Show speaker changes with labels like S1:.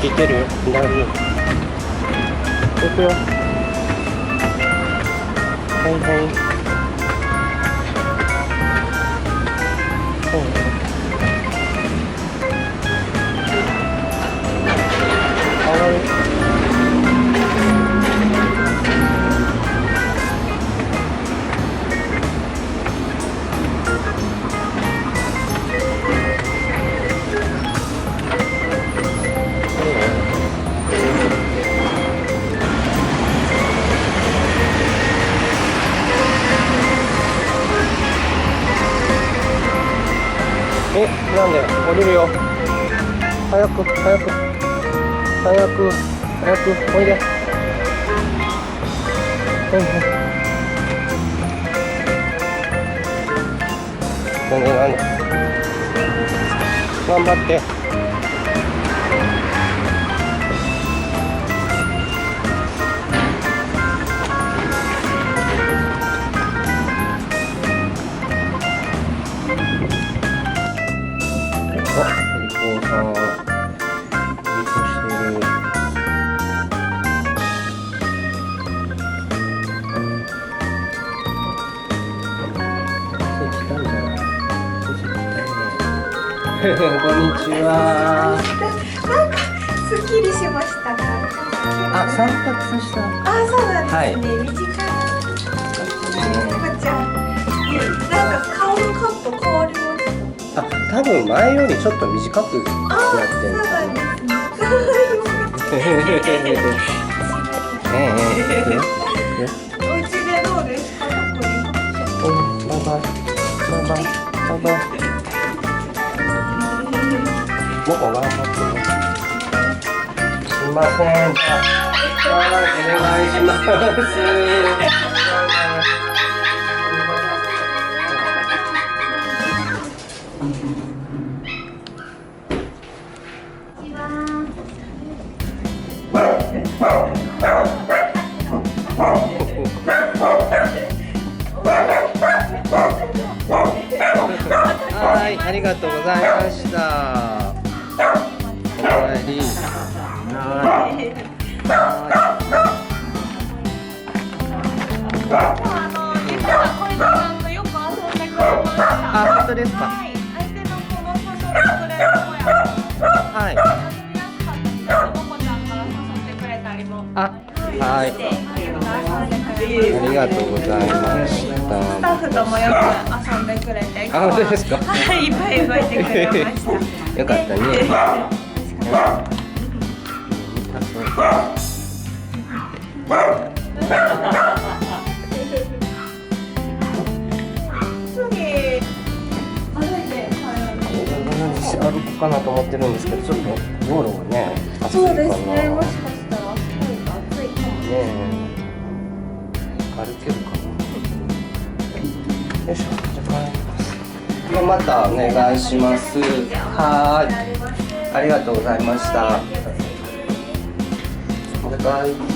S1: いけるよ。大丈夫。行くよ。はいはい。上がる。なんで降りるよ。早く早く早く早くおいで。なんで頑張って。こんにちは。
S2: なんかすっきりしましたか。
S1: 散髪した。
S2: そうなんですね。短い。こちゃん。なんか顔のカット変わりました。
S1: 多分前よりちょっと短くなってる。
S2: お家でどうですか。バイバイ。
S1: モコ頑張ってます。すいません。お願いします。はい、ありがとうございました。おかえり。
S2: 実は小泉さんとよく遊んでくれました。
S1: 本当ですか。
S2: はい、相手の子も誘ってくれる子や。
S1: はい。
S2: 遊びやすかったので、もこちゃんから誘ってくれたりも。
S1: はい。ありがとうございました。
S2: スタッフともよく遊んでくれて。
S1: 本当ですか。
S2: はい、いっぱい動いてくれました。
S1: よかったね。歩こうかなと思ってるんですけど、ちょっと道路がね、暑いかな。
S2: そうですね、もしかしたら暑いかもね。
S1: 歩けるかな。よいしょ、じゃあ帰ります。またお願いします。はい、ありがとうございました。バイバイ。